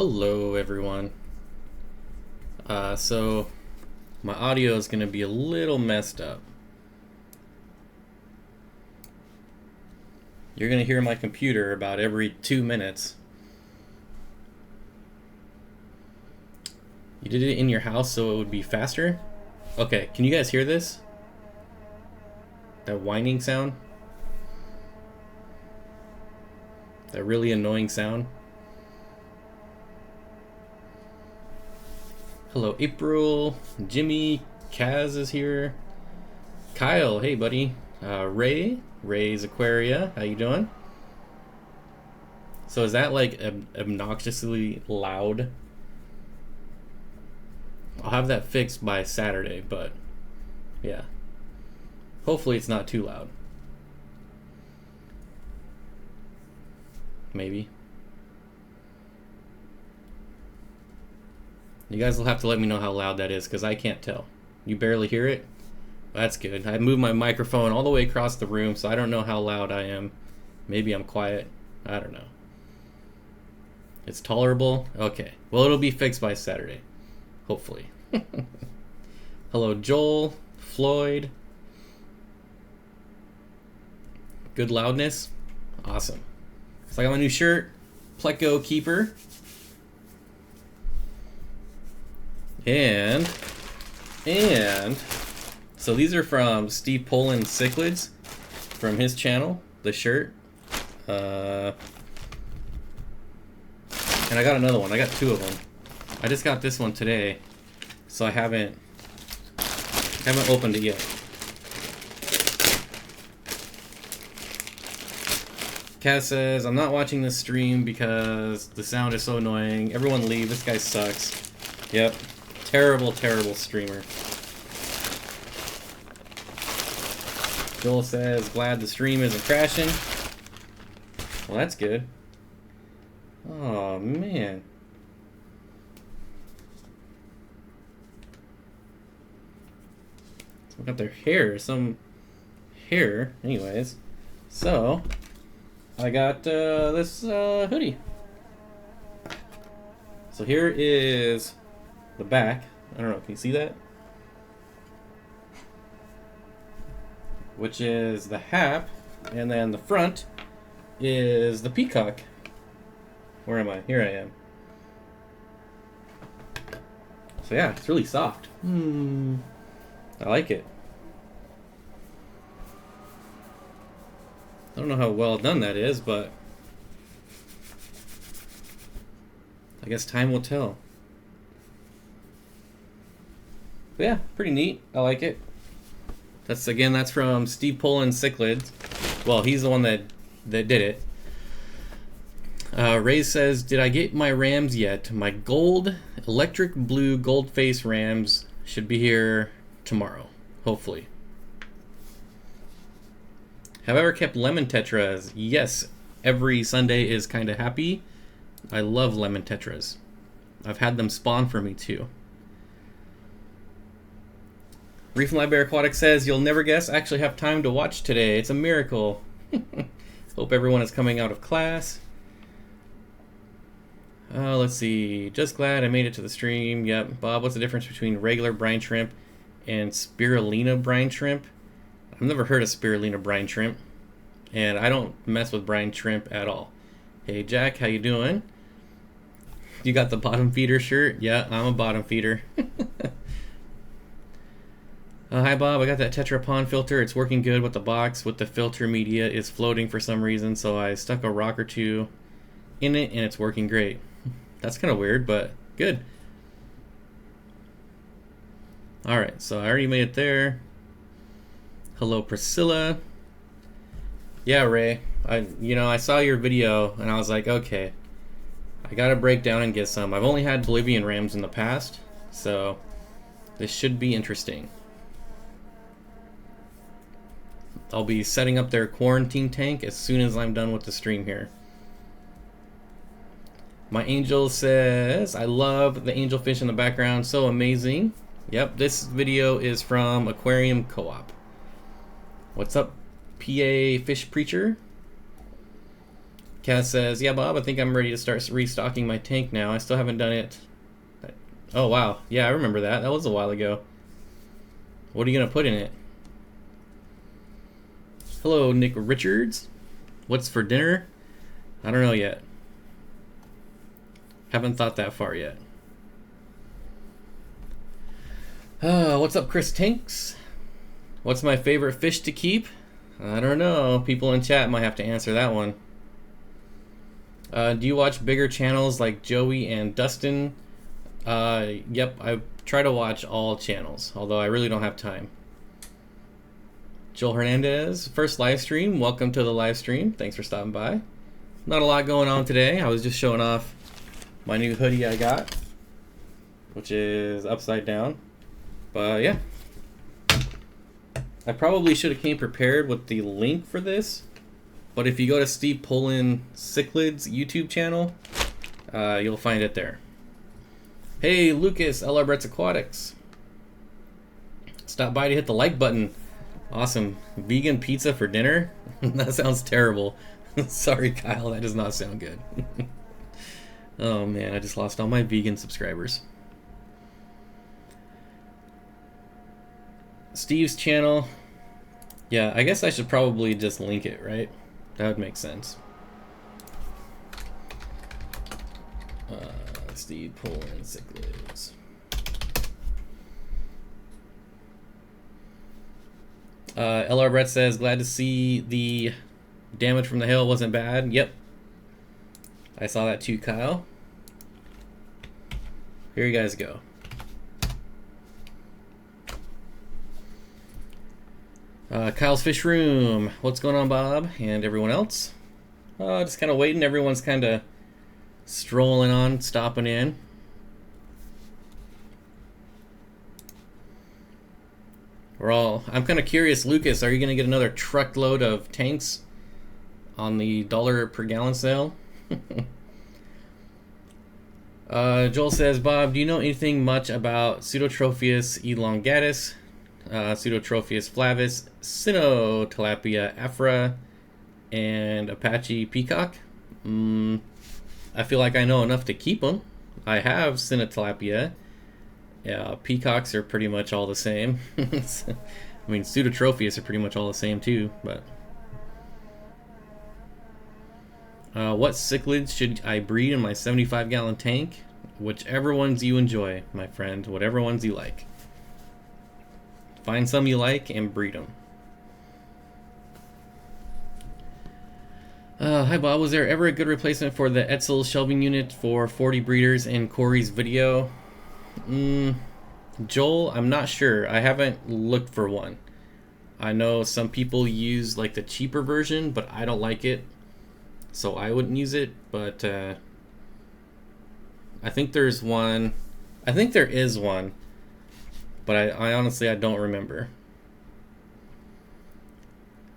Hello everyone. So my audio is going to be a little messed up. You're going to hear my computer about every 2 minutes. You did it in your house so it would be faster? Okay, can you guys hear this? That whining sound? That really annoying sound? Hello April, Jimmy, Kaz is here. Kyle, hey buddy. Ray's Aquaria, how you doing? So is that like obnoxiously loud? I'll have that fixed by Saturday, but yeah. Hopefully it's not too loud. Maybe. You guys will have to let me know how loud that is because I can't tell. You barely hear it? That's good. I moved my microphone all the way across the room, so I don't know how loud I am. Maybe I'm quiet. I don't know. It's tolerable? Okay. Well, it'll be fixed by Saturday. Hopefully. Hello, Joel, Floyd. Good loudness? Awesome. So I got my new shirt, Pleco Keeper. And so these are from Steve Poland Cichlids from his channel, the shirt. And I got another one. I got two of them. I just got this one today, so I haven't opened it yet. Kaz says, I'm not watching this stream because the sound is so annoying. Everyone leave. This guy sucks. Yep. Terrible, terrible streamer. Joel says, glad the stream isn't crashing. Well, that's good. Oh, man. Look at their hair. Some hair. Anyways. So, I got this hoodie. So here is the back. I don't know, can you see that? Which is the hap, and then the front is the peacock. Where am I? Here I am. So yeah, it's really soft. I like it. I don't know how well done that is, but I guess time will tell. But yeah, pretty neat. I like it. That's from Steve Poland Cichlids. Well, he's the one that did it. Ray says, did I get my rams yet? My gold, electric blue gold face rams should be here tomorrow, hopefully. Have I ever kept lemon tetras? Yes, every Sunday is kind of happy. I love lemon tetras. I've had them spawn for me too. Reef and Live Bear Aquatics says, you'll never guess I actually have time to watch today. It's a miracle. Hope everyone is coming out of class. Let's see. Just glad I made it to the stream. Yep. Bob, what's the difference between regular brine shrimp and spirulina brine shrimp? I've never heard of spirulina brine shrimp. And I don't mess with brine shrimp at all. Hey, Jack, how you doing? You got the bottom feeder shirt? Yeah, I'm a bottom feeder. Hi Bob, I got that Tetra Pond filter. It's working good with the box. With the filter media is floating for some reason, so I stuck a rock or two in it and it's working great. That's kind of weird, but good. Alright, so I already made it there. Hello Priscilla. Yeah, Ray. I saw your video and I was like, okay, I gotta break down and get some. I've only had Bolivian rams in the past, so this should be interesting. I'll be setting up their quarantine tank as soon as I'm done with the stream here. My angel says, I love the angelfish in the background. So amazing. Yep, this video is from Aquarium Co-op. What's up, PA Fish Preacher? Cass says, yeah, Bob, I think I'm ready to start restocking my tank now. I still haven't done it. Oh, wow. Yeah, I remember that. That was a while ago. What are you going to put in it? Hello, Nick Richards. What's for dinner? I don't know yet. Haven't thought that far yet. What's up, Chris Tanks? What's my favorite fish to keep? I don't know. People in chat might have to answer that one. Do you watch bigger channels like Joey and Dustin? Yep, I try to watch all channels, although I really don't have time. Joel Hernandez, first live stream. Welcome to the live stream. Thanks for stopping by. Not a lot going on today. I was just showing off my new hoodie I got, which is upside down. But yeah, I probably should have came prepared with the link for this. But if you go to Steve Pullen Cichlids YouTube channel, you'll find it there. Hey, Lucas, LR Brett's Aquatics. Stop by to hit the like button. Awesome. Vegan pizza for dinner? That sounds terrible. Sorry, Kyle, that does not sound good. Oh man, I just lost all my vegan subscribers. Steve's channel. Yeah, I guess I should probably just link it, right? That would make sense. Steve Pullen Cichlids. LR Brett says, glad to see the damage from the hail wasn't bad. Yep. I saw that too, Kyle. Here you guys go. Kyle's Fish Room. What's going on, Bob? And everyone else? Just kind of waiting. Everyone's kind of strolling on, stopping in. I'm kind of curious, Lucas, are you going to get another truckload of tanks on the $1 per gallon sale? Joel says, Bob, do you know anything much about Pseudotropheus elongatus, Pseudotropheus flavus, Cynotilapia afra, and Apache peacock? I feel like I know enough to keep them. I have Cynotilapia. Yeah, peacocks are pretty much all the same. I mean, Pseudotropheus are pretty much all the same too, but... what cichlids should I breed in my 75-gallon tank? Whichever ones you enjoy, my friend. Whatever ones you like. Find some you like and breed them. Hi Bob, was there ever a good replacement for the Etzel shelving unit for 40 breeders in Corey's video? Joel, I'm not sure. I haven't looked for one. I know some people use like the cheaper version, but I don't like it, so I wouldn't use it. But I think there's one. I think there is one, but I honestly I don't remember.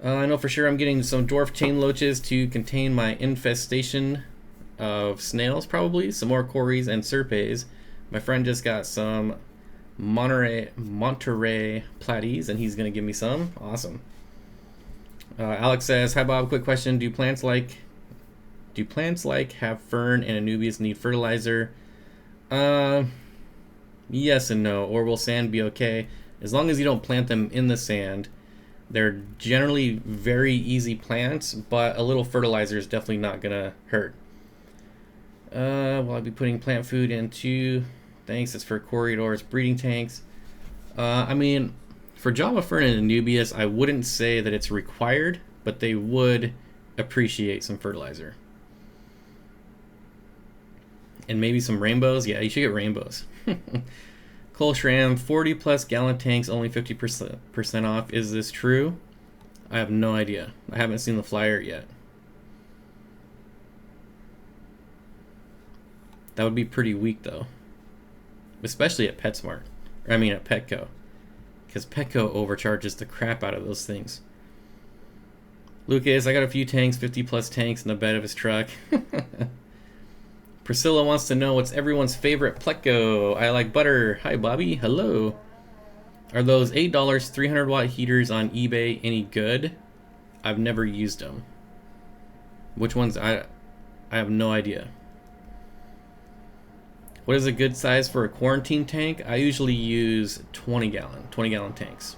I know for sure I'm getting some dwarf chain loaches to contain my infestation of snails, probably some more cories and serpes. My friend just got some Monterey platies, and he's gonna give me some. Awesome. Alex says, "Hi Bob, quick question: Do plants like have fern and anubias need fertilizer?" Yes and no. Or will sand be okay as long as you don't plant them in the sand? They're generally very easy plants, but a little fertilizer is definitely not gonna hurt. Will I be putting plant food into? Thanks, it's for corridors, breeding tanks. I mean, for Java Fern and Anubias, I wouldn't say that it's required, but they would appreciate some fertilizer. And maybe some rainbows. Yeah, you should get rainbows. Cole Schramm, 40 plus gallon tanks, only 50% off. Is this true? I have no idea. I haven't seen the flyer yet. That would be pretty weak though. Especially at PetSmart. I mean at Petco. Because Petco overcharges the crap out of those things. Lucas, I got a few tanks, 50 plus tanks in the bed of his truck. Priscilla wants to know what's everyone's favorite Pleco. I like butter. Hi Bobby, hello. Are those $8 300-watt heaters on eBay any good? I've never used them. Which ones? I have no idea. What is a good size for a quarantine tank? I usually use 20 gallon tanks.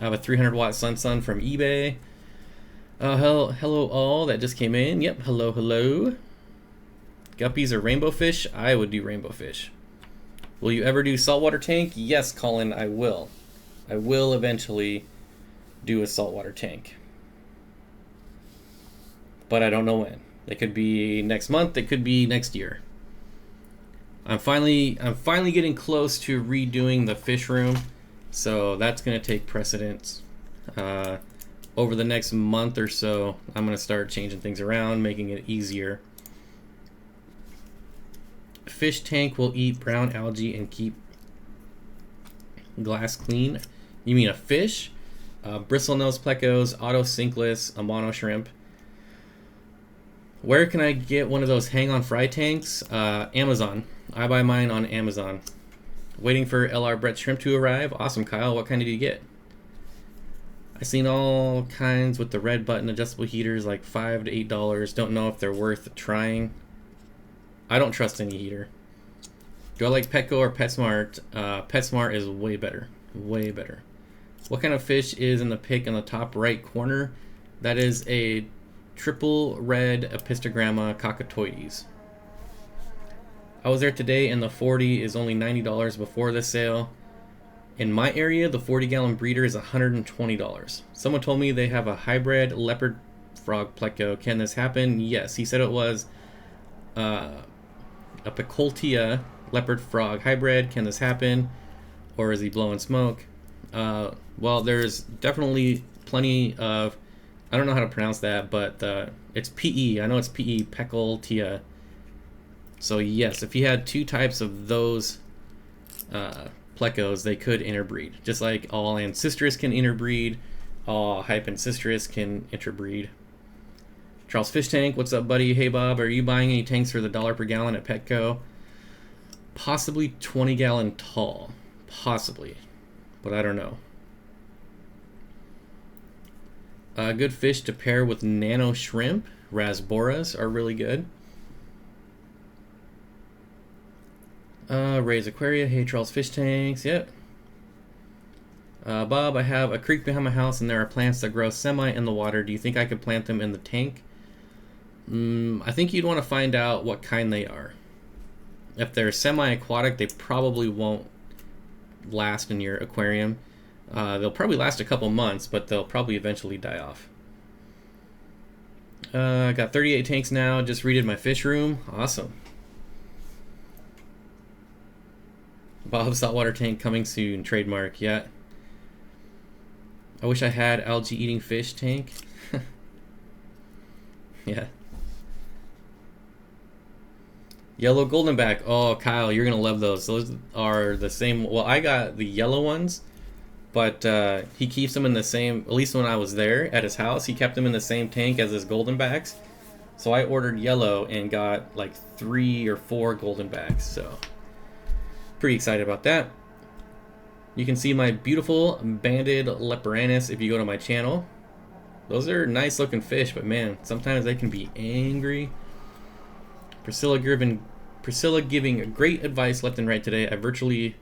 I have a 300 watt Sun from eBay. Hello all that just came in. Yep, hello. Guppies or rainbow fish? I would do rainbow fish. Will you ever do saltwater tank? Yes, Colin, I will. I will eventually do a saltwater tank. But I don't know when. It could be next month, it could be next year. I'm finally getting close to redoing the fish room, so that's gonna take precedence. Over the next month or so, I'm gonna start changing things around, making it easier. Fish tank will eat brown algae and keep glass clean. You mean a fish? Bristlenose plecos, auto sinkless, a mono shrimp. Where can I get one of those hang-on fry tanks? Amazon. I buy mine on Amazon. Waiting for LR Brett shrimp to arrive. Awesome, Kyle. What kind did you get? I've seen all kinds with the red button adjustable heaters, like $5 to $8. Don't know if they're worth trying. I don't trust any heater. Do I like Petco or PetSmart? PetSmart is way better. Way better. What kind of fish is in the pic in the top right corner? That is a triple red Epistogramma cockatoides. I was there today and the 40 is only $90 before the sale. In my area, the 40-gallon breeder is $120. Someone told me they have a hybrid leopard frog pleco. Can this happen? Yes, he said it was a Picoltia leopard frog hybrid. Can this happen? Or is he blowing smoke? Well, there's definitely plenty of, I don't know how to pronounce that, but it's PE. I know it's PE, Picoltia. So yes, if you had two types of those plecos, they could interbreed. Just like all Ancistrus can interbreed, all Hypancistrus can interbreed. Charles Fish Tank, what's up, buddy? Hey, Bob, are you buying any tanks for the $1 per gallon at Petco? Possibly 20-gallon tall. Possibly. But I don't know. Good fish to pair with nano shrimp. Rasboras are really good. Ray's Aquaria. Hey, Charles Fish Tanks. Yep. Bob, I have a creek behind my house and there are plants that grow semi in the water. Do you think I could plant them in the tank? I think you'd want to find out what kind they are. If they're semi-aquatic, they probably won't last in your aquarium. They'll probably last a couple months, but they'll probably eventually die off. I got 38 tanks now. Just redid my fish room. Awesome. Bob's saltwater tank coming soon. Trademark. Yeah. I wish I had algae eating fish tank. Yeah. Yellow goldenback. Oh, Kyle, you're gonna love those. Those are the same. Well, I got the yellow ones, but he keeps them in the same. At least when I was there at his house, he kept them in the same tank as his goldenbacks. So I ordered yellow and got like 3 or 4 goldenbacks. So pretty excited about that. You can see my beautiful banded leporanus if you go to my channel. Those are nice looking fish, but man, sometimes they can be angry. Priscilla giving great advice left and right today. I virtually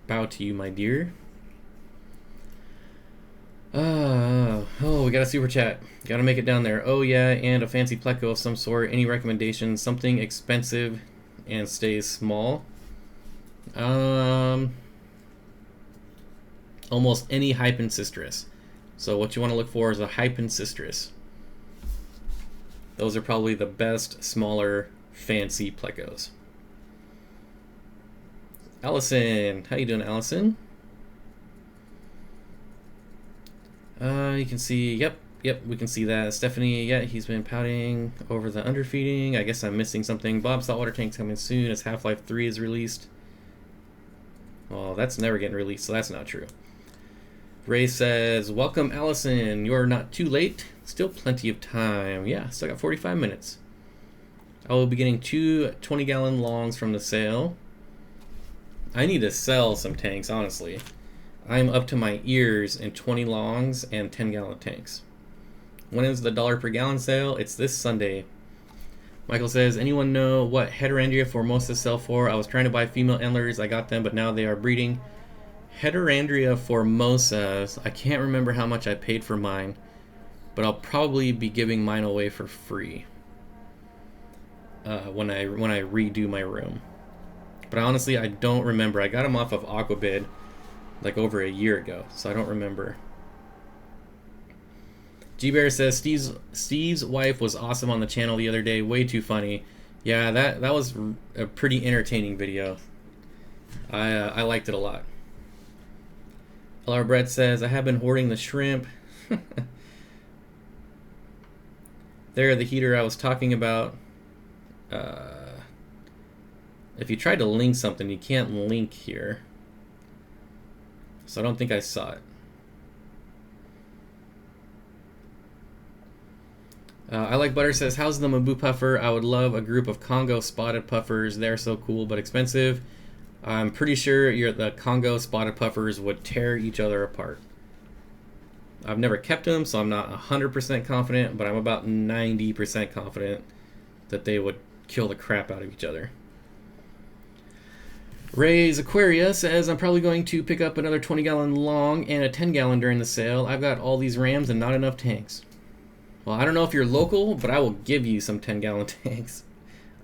bow to you, my dear. Oh, we got a super chat. Gotta make it down there. Oh yeah, and a fancy pleco of some sort. Any recommendations? Something expensive and stays small. Almost any Hypancistrus. So what you want to look for is a Hypancistrus. Those are probably the best smaller fancy plecos. Allison, how you doing, Allison? You can see, yep, we can see that. Stephanie, yeah, he's been pouting over the underfeeding. I guess I'm missing something. Bob's saltwater tank's coming soon as Half-Life 3 is released. Well, that's never getting released, so that's not true. Ray says, welcome, Allison. You're not too late. Still plenty of time. Yeah, still got 45 minutes. I will be getting 2 20-gallon longs from the sale. I need to sell some tanks, honestly. I'm up to my ears in 20 longs and 10-gallon tanks. When is the dollar per gallon sale? It's this Sunday. Michael says, anyone know what Heterandria formosas sell for? I was trying to buy female antlers. I got them, but now they are breeding. Heterandria formosas. I can't remember how much I paid for mine, but I'll probably be giving mine away for free when I redo my room. But honestly, I don't remember. I got them off of Aquabid like over a year ago, so I don't remember. G-Bear says, Steve's wife was awesome on the channel the other day. Way too funny. Yeah, that was a pretty entertaining video. I liked it a lot. LR Brett says, I have been hoarding the shrimp. They're the heater I was talking about. If you tried to link something, you can't link here. So I don't think I saw it. I Like Butter says, how's the Mabu puffer? I would love a group of Congo spotted puffers. They're so cool but expensive. I'm pretty sure the Congo spotted puffers would tear each other apart. I've never kept them, so I'm not 100% confident, but I'm about 90% confident that they would kill the crap out of each other. Ray's Aquaria says, I'm probably going to pick up another 20-gallon long and a 10-gallon during the sale. I've got all these rams and not enough tanks. Well, I don't know if you're local, but I will give you some 10-gallon tanks.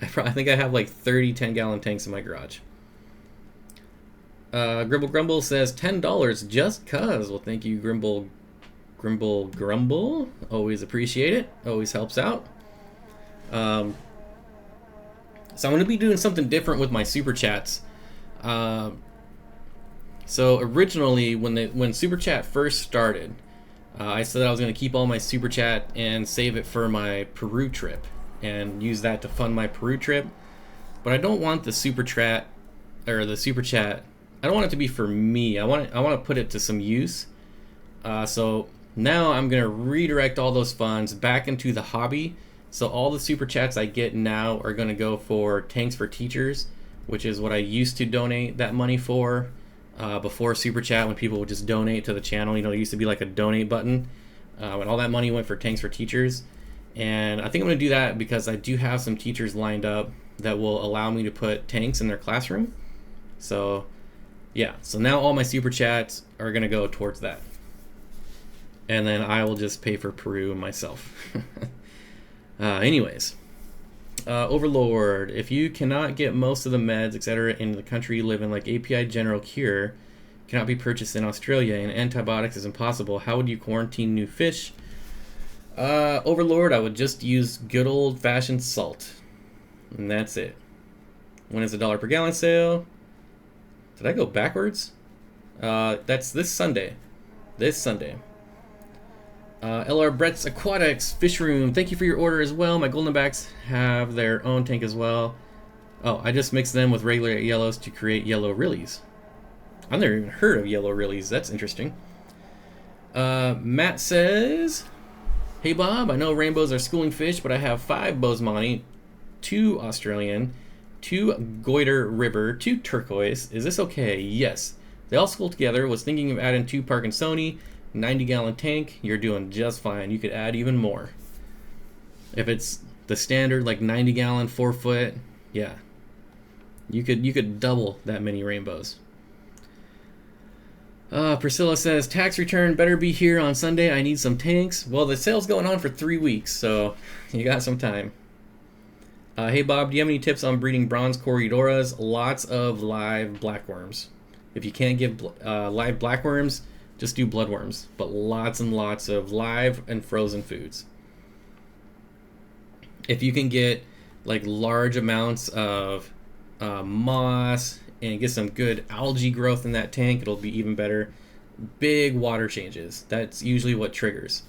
I think I have like 30 10-gallon tanks in my garage. Grimble Grumble says, $10 just cuz. Well, thank you, Grimble Grumble. Always appreciate it. Always helps out. So I'm going to be doing something different with my super chats. So originally, when super chat first started, I said I was going to keep all my super chat and save it for my Peru trip and use that to fund my Peru trip. But I don't want the super chat or the super chat. I don't want it to be for me. I want to put it to some use. So now I'm going to redirect all those funds back into the hobby. So all the super chats I get now are going to go for Tanks for Teachers, which is what I used to donate that money for. Before super chat, when people would just donate to the channel, there used to be like a donate button, and all that money went for Tanks for Teachers. And I think I'm going to do that because I do have some teachers lined up that will allow me to put tanks in their classroom. So yeah, so now all my super chats are going to go towards that, and then I will just pay for Peru myself. Anyways, Overlord, if you cannot get most of the meds, etc. in the country you live in, like API General Cure, cannot be purchased in Australia, and antibiotics is impossible, how would you quarantine new fish? Overlord, I would just use good old-fashioned salt. And that's it. When is the dollar per gallon sale? Did I go backwards? That's this Sunday. This Sunday. LR Brett's Aquatics Fish Room. Thank you for your order as well. My goldenbacks have their own tank as well. Oh, I just mixed them with regular yellows to create yellow rillies. I've never even heard of yellow rillies. That's interesting. Matt says, hey Bob, I know rainbows are schooling fish, but I have 5 Bosemani, 2 Australian, 2 Goiter River, 2 turquoise. Is this okay? Yes. They all school together. Was thinking of adding 2 Parkinsoni. 90-gallon tank, you're doing just fine. You could add even more. If it's the standard, like 90-gallon, 4-foot, yeah, you could double that many rainbows. Priscilla says, tax return better be here on Sunday. I need some tanks. Well, the sale's going on for 3 weeks, so you got some time. Hey Bob, do you have any tips on breeding bronze corridoras? Lots of live blackworms. If you can't give live blackworms, just do bloodworms, but lots and lots of live and frozen foods. If you can get like large amounts of moss and get some good algae growth in that tank, it'll be even better. Big water changes. That's usually what triggers.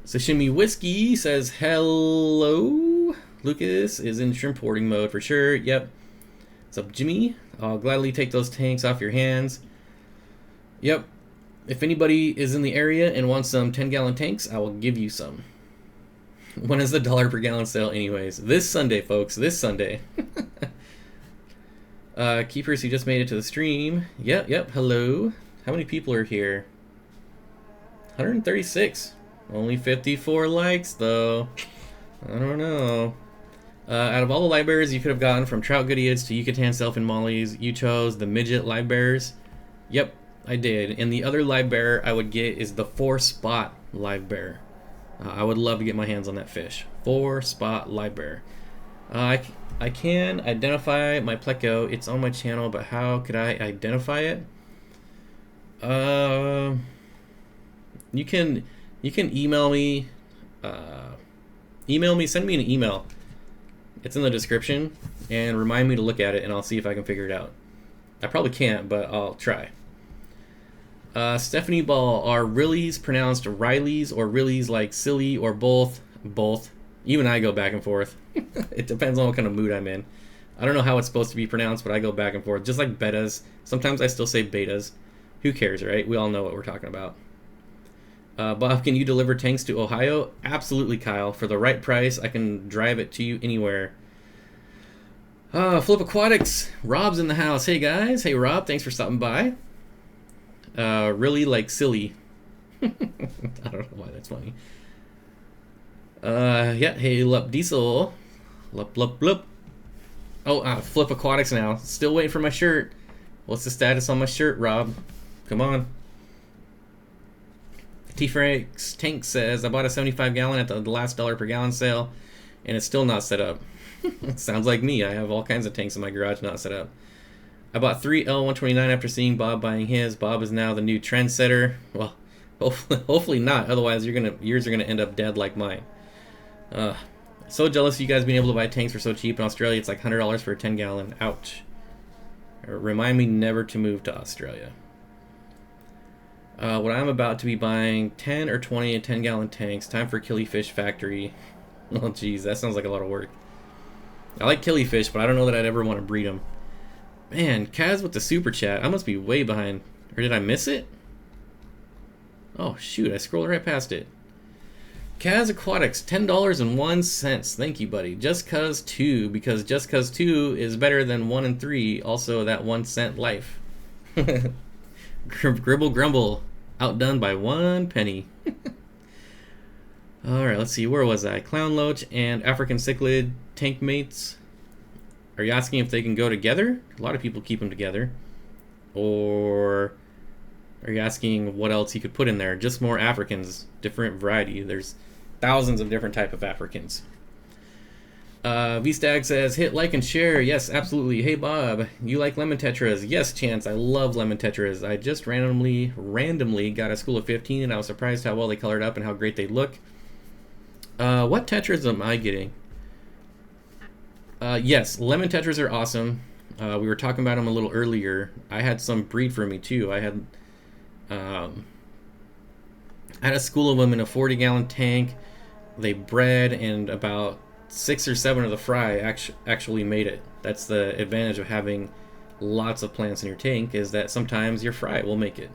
Sashimi Whiskey says, hello. Lucas is in shrimp hoarding mode for sure. Yep. What's up, Jimmy? I'll gladly take those tanks off your hands. Yep. If anybody is in the area and wants some 10-gallon tanks, I will give you some. When is the dollar per gallon sale anyways? This Sunday, folks. This Sunday. Keepers who just made it to the stream. Yep. Hello. How many people are here? 136. Only 54 likes, though. I don't know. Out of all the live bears you could have gotten, from Trout Goodiots to Yucatan Self and Molly's, you chose the midget live bears. Yep, I did. And the other live bear I would get is the 4-spot live bear. I would love to get my hands on that fish. 4-spot live bear. I can identify my pleco. It's on my channel, but how could I identify it? You can email me. Send me an email. It's in the description, and remind me to look at it, and I'll see if I can figure it out. I probably can't, but I'll try. Stephanie Ball, are Rillies pronounced Rileys or Rillies like silly or both? Both. Even I go back and forth. It depends on what kind of mood I'm in. I don't know how it's supposed to be pronounced, but I go back and forth. Just like betas. Sometimes I still say betas. Who cares, right? We all know what we're talking about. Bob, can you deliver tanks to Ohio? Absolutely, Kyle. For the right price, I can drive it to you anywhere. Flip Aquatics. Rob's in the house. Hey, guys. Hey, Rob. Thanks for stopping by. Really like silly. I don't know why that's funny. Yeah. Hey, Lup Diesel. Lup, lup, lup. Oh, Flip Aquatics now. Still waiting for my shirt. What's the status on my shirt, Rob? Come on. T-Frank's Tank says, I bought a 75-gallon at the last $1 per gallon sale, and it's still not set up. Sounds like me. I have all kinds of tanks in my garage not set up. I bought 3 L129 after seeing Bob buying his. Bob is now the new trendsetter. Well, hopefully not. Otherwise, yours are gonna end up dead like mine. So jealous of you guys being able to buy tanks for so cheap. In Australia, it's like $100 for a 10-gallon. Ouch. Remind me never to move to Australia. What I'm about to be buying 10 or 20 10-gallon tanks. Time for Killifish Factory. Oh, geez, that sounds like a lot of work. I like killifish, but I don't know that I'd ever want to breed them. Man, Kaz with the super chat. I must be way behind. Or did I miss it? Oh, shoot, I scrolled right past it. Kaz Aquatics, $10.01. Thank you, buddy. Just Cuz 2, because Just Cuz 2 is better than 1 and 3. Also, that 1 cent life. Gribble Grumble, outdone by 1 penny. Alright, let's see, where was I? Clown Loach and African Cichlid tank mates. Are you asking if they can go together? A lot of people keep them together. Or are you asking what else you could put in there? Just more Africans, different variety. There's thousands of different type of Africans. V-Stag says, hit like and share. Yes, absolutely. Hey, Bob, you like lemon tetras? Yes, Chance, I love lemon tetras. I just randomly got a school of 15, and I was surprised how well they colored up and how great they look. What tetras am I getting? Yes, lemon tetras are awesome. We were talking about them a little earlier. I had some breed for me, too. I had a school of them in a 40-gallon tank. They bred, and about 6 or 7 of the fry actually made it. That's the advantage of having lots of plants in your tank, is that sometimes your fry will make it.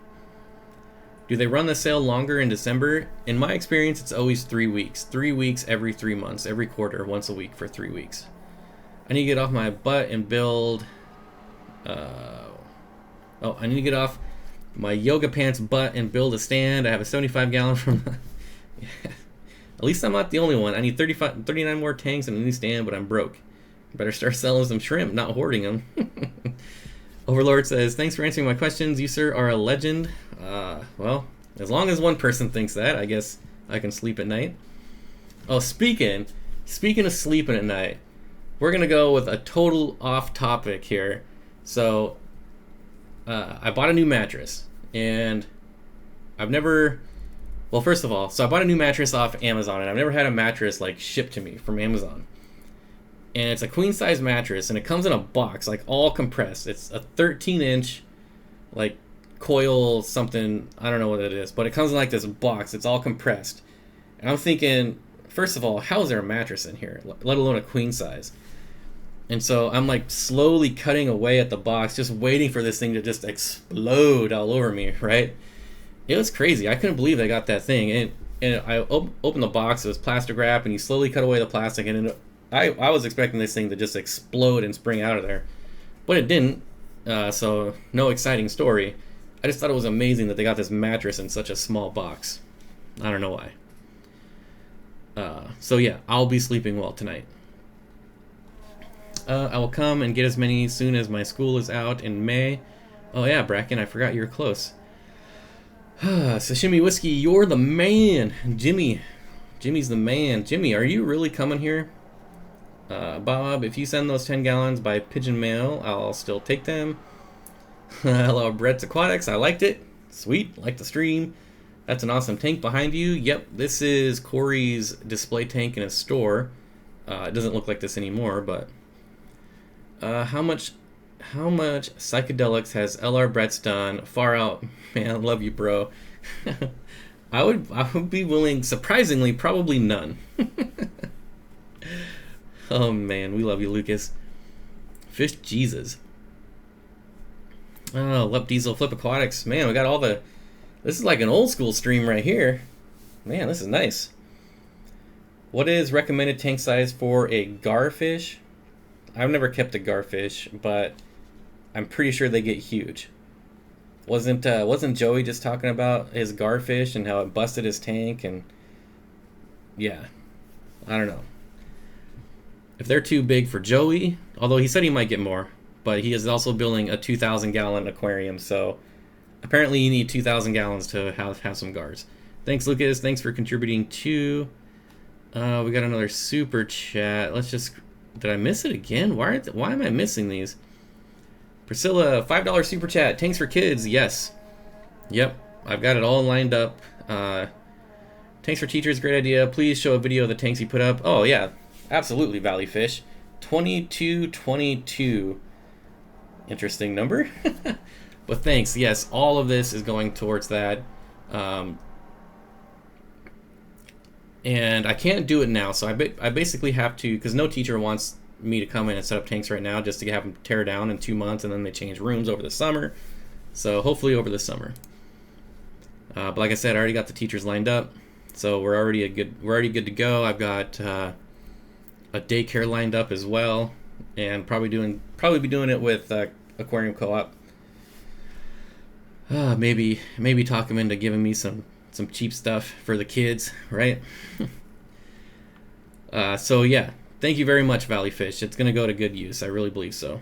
Do they run the sale longer in December? In my experience, it's always 3 weeks. 3 weeks every 3 months, every quarter, once a week for 3 weeks. I need to get off my butt and build... I need to get off my yoga pants butt and build a stand. I have a 75-gallon from... At least I'm not the only one. I need 39 more tanks and a new stand, but I'm broke. Better start selling some shrimp, not hoarding them. Overlord says, thanks for answering my questions. You, sir, are a legend. Well, as long as one person thinks that, I guess I can sleep at night. Oh, speaking of sleeping at night, we're going to go with a total off topic here. So, I bought a new mattress, and I've never... Well, first of all, so I bought a new mattress off Amazon, and I've never had a mattress, like, shipped to me from Amazon. And it's a queen-size mattress, and it comes in a box, like, all compressed. It's a 13-inch, like, coil something, I don't know what it is, but it comes in, like, this box. It's all compressed. And I'm thinking, first of all, how is there a mattress in here, let alone a queen-size? And so I'm, like, slowly cutting away at the box, just waiting for this thing to just explode all over me, right? It was crazy. I couldn't believe they got that thing. And I opened the box. It was plastic wrap, and you slowly cut away the plastic. And I was expecting this thing to just explode and spring out of there. But it didn't. So no exciting story. I just thought it was amazing that they got this mattress in such a small box. I don't know why. So yeah, I'll be sleeping well tonight. I will come and get as many soon as my school is out in May. Oh yeah, Bracken, I forgot you were close. Sashimi Whiskey, you're the man. Jimmy's the man. Jimmy, are you really coming here? Bob, if you send those 10 gallons by pigeon mail, I'll still take them. Hello, Brett's Aquatics. I liked it. Sweet, like the stream. That's an awesome tank behind you. Yep, this is Corey's display tank in his store. It doesn't look like this anymore, but how much psychedelics has LR Brett's done? Far out, man. I love you, bro. I would be willing, surprisingly, probably none. Oh man, we love you, Lucas. Fish Jesus. Oh, Lep Diesel Flip Aquatics. Man, we got all the... This is like an old school stream right here. Man, this is nice. What is recommended tank size for a garfish? I've never kept a garfish, but I'm pretty sure they get huge. Wasn't Joey just talking about his garfish and how it busted his tank? And yeah, I don't know. If they're too big for Joey, although he said he might get more, but he is also building a 2,000 gallon aquarium, so apparently you need 2,000 gallons to have some guards. Thanks, Lucas. Thanks for contributing too. We got another super chat. Let's just... Did I miss it again? Why am I missing these? Priscilla, $5 super chat. Tanks for kids. Yes. Yep. I've got it all lined up. Tanks for teachers. Great idea. Please show a video of the tanks you put up. Oh, yeah. Absolutely, Valley Fish. 2222. Interesting number. But thanks. Yes, all of this is going towards that. And I can't do it now, so I basically have to, because no teacher wants me to come in and set up tanks right now just to have them tear down in 2 months, and then they change rooms over the summer. So hopefully over the summer. But like I said, I already got the teachers lined up, so we're already good to go. I've got a daycare lined up as well, and probably be doing it with Aquarium Co-op. Maybe talk them into giving me some cheap stuff for the kids, right? So yeah, thank you very much, Valley Fish. It's gonna go to good use. I really believe so.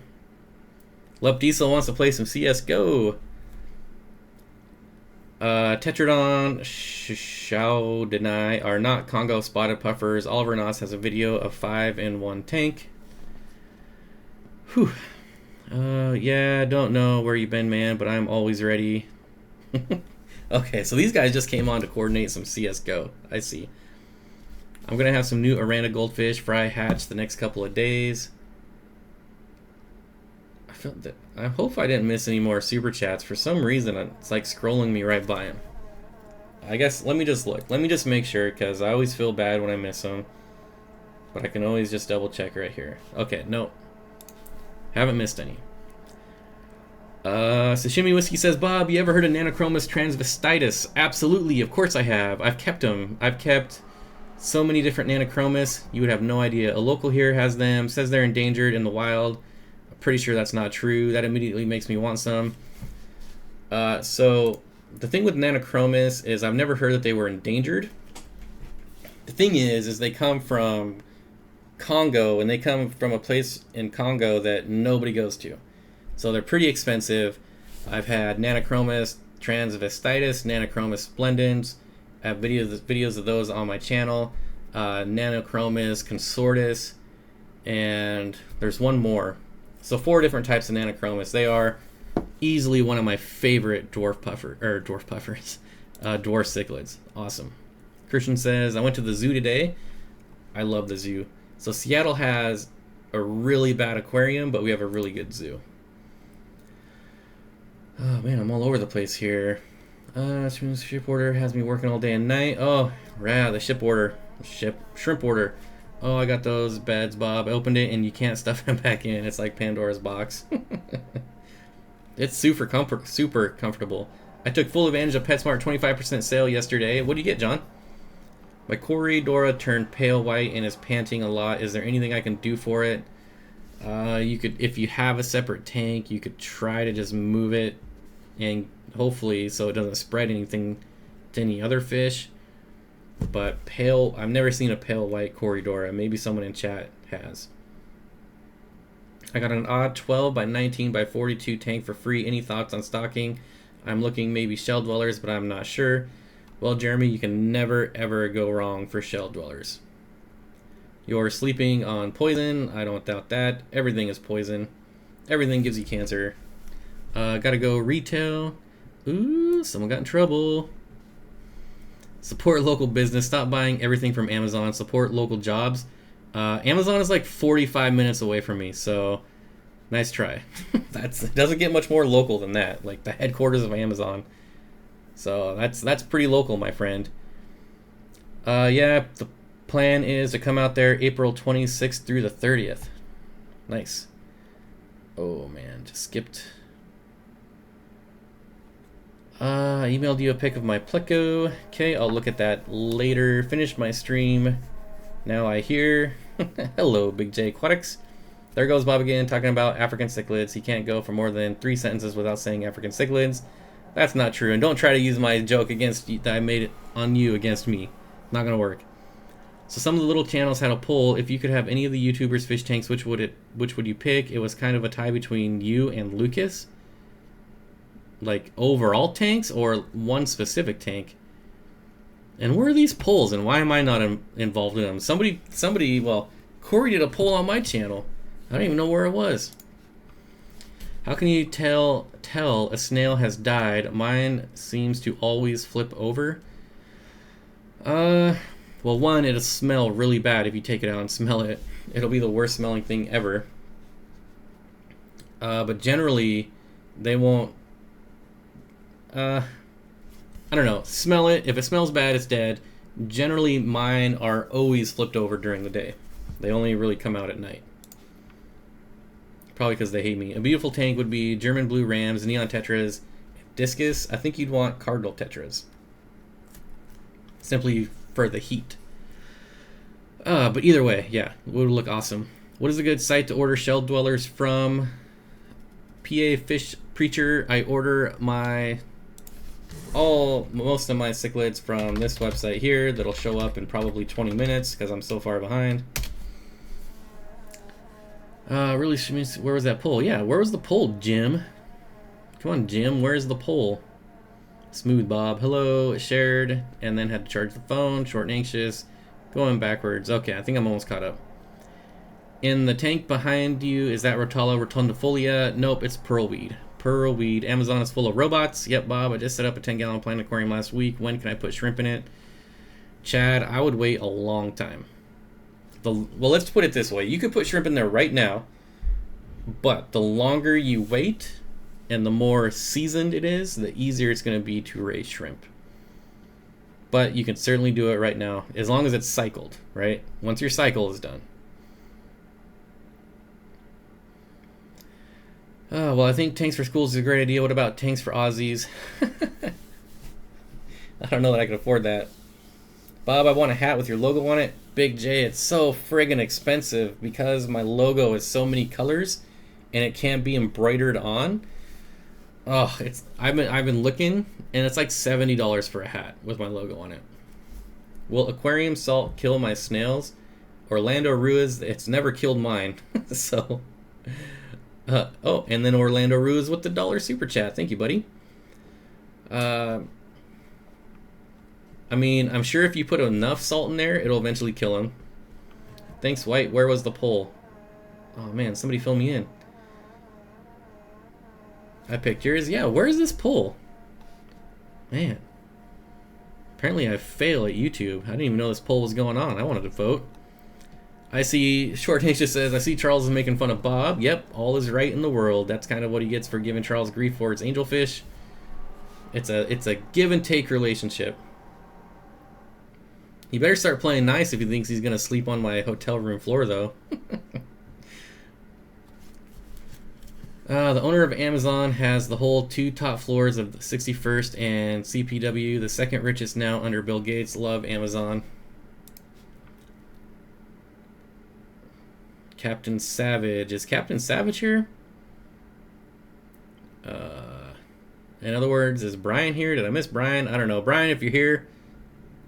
Lep Diesel wants to play some CS:GO. Tetradon, Shao Deny are not Congo spotted puffers. Oliver Noss has a video of 5 in 1 tank. Whew. Yeah, don't know where you've been, man, but I'm always ready. Okay, so these guys just came on to coordinate some CS:GO. I see. I'm going to have some new Aranda goldfish fry hatch the next couple of days. I hope I didn't miss any more super chats. For some reason, it's like scrolling me right by them. I guess, let me just look. Let me just make sure, because I always feel bad when I miss them. But I can always just double check right here. Okay, no. Haven't missed any. Sashimi Whiskey says, Bob, you ever heard of Nanochromis transvestitis? Absolutely, of course I have. I've kept them. I've kept so many different Nanochromis. You would have no idea. A local here has them, says they're endangered in the wild. I'm pretty sure that's not true. That immediately makes me want some. So the thing with Nanochromis is I've never heard that they were endangered. The thing is they come from Congo, and they come from a place in Congo that nobody goes to. So they're pretty expensive. I've had Nanochromis transvestitis, Nanochromis splendens. I have videos of those on my channel. Nanochromis consortis, and there's one more. So 4 different types of Nanochromis. They are easily one of my favorite dwarf cichlids. Awesome. Christian says, I went to the zoo today. I love the zoo. So Seattle has a really bad aquarium, but we have a really good zoo. Oh man, I'm all over the place here. Ship order has me working all day and night. Oh, rad, the shrimp order. Oh, I got those beds, Bob. I opened it and you can't stuff them back in. It's like Pandora's box. It's super comfortable. I took full advantage of PetSmart 25% sale yesterday. What do you get, John? My Corridora turned pale white and is panting a lot. Is there anything I can do for it? You could, if you have a separate tank, you could try to just move it, and hopefully so it doesn't spread anything to any other fish. But pale, I've never seen a pale white Corridora. Maybe someone in chat has. I got an odd 12 by 19 by 42 tank for free. Any thoughts on stocking? I'm looking maybe shell dwellers, but I'm not sure. Well, Jeremy, you can never ever go wrong for shell dwellers. You're sleeping on poison. I don't doubt that. Everything is poison. Everything gives you cancer. Gotta go retail. Ooh, someone got in trouble. Support local business. Stop buying everything from Amazon. Support local jobs. Amazon is like 45 minutes away from me, so nice try. It doesn't get much more local than that. Like the headquarters of Amazon. So that's pretty local, my friend. Yeah, the plan is to come out there April 26th through the 30th. Nice. Oh man, just skipped. Emailed you a pic of my pleco. Okay, I'll look at that later. Finished my stream. Now I hear. Hello, Big J Aquatics. There goes Bob again, talking about African cichlids. He can't go for more than 3 sentences without saying African cichlids. That's not true, and don't try to use my joke against you, that I made it on you against me. Not gonna work. So some of the little channels had a poll. If you could have any of the YouTubers fish tanks, which would you pick? It was kind of a tie between you and Lucas. Like overall tanks or one specific tank. And where are these polls, and why am I not involved in them? Somebody, well, Corey did a poll on my channel. I don't even know where it was. How can you tell a snail has died? Mine seems to always flip over. Well, one, it'll smell really bad if you take it out and smell it. It'll be the worst smelling thing ever. But generally, they won't. I don't know. Smell it. If it smells bad, it's dead. Generally, mine are always flipped over during the day. They only really come out at night. Probably because they hate me. A beautiful tank would be German blue rams, neon tetras, discus. I think you'd want cardinal tetras. Simply for the heat. But either way, yeah, it would look awesome. What is a good site to order shell dwellers from? PA Fish Preacher. I order most of my cichlids from this website here that'll show up in probably 20 minutes because I'm so far behind. Really, where was that poll? Yeah, where was the poll, Jim? Come on, Jim, where's the poll? Smooth Bob, hello, shared, and then had to charge the phone, short and anxious, going backwards. Okay, I think I'm almost caught up. In the tank behind you, is that Rotala rotundifolia? Nope, it's pearlweed. Pearlweed. Amazon is full of robots. Yep, Bob, I just set up a 10-gallon plant aquarium last week. When can I put shrimp in it? Chad, I would wait a long time. Well, let's put it this way. You could put shrimp in there right now, but the longer you wait and the more seasoned it is, the easier it's going to be to raise shrimp. But you can certainly do it right now, as long as it's cycled, right? Once your cycle is done. Oh, well, I think tanks for schools is a great idea. What about tanks for Aussies? I don't know that I can afford that. Bob, I want a hat with your logo on it. Big J, it's so friggin' expensive because my logo is so many colors and it can't be embroidered on. Oh, I've been looking and it's like $70 for a hat with my logo on it. Will aquarium salt kill my snails? Orlando Ruiz, it's never killed mine. So, oh, and then Orlando Ruiz with the $1 super chat. Thank you, buddy. I mean, I'm sure if you put enough salt in there, it'll eventually kill him. Thanks, White. Where was the poll? Oh, man, somebody fill me in. I picked yours. Yeah, where is this poll? Man. Apparently I fail at YouTube. I didn't even know this poll was going on. I wanted to vote. I see, Short Nation says, I see Charles is making fun of Bob. Yep, all is right in the world. That's kind of what he gets for giving Charles grief for its angelfish. It's a give and take relationship. He better start playing nice if he thinks he's going to sleep on my hotel room floor, though. The owner of Amazon has the whole 2 top floors of the 61st and CPW, the second richest now under Bill Gates. Love Amazon. Captain Savage. Is Captain Savage here? In other words, is Brian here? Did I miss Brian? I don't know. Brian, if you're here,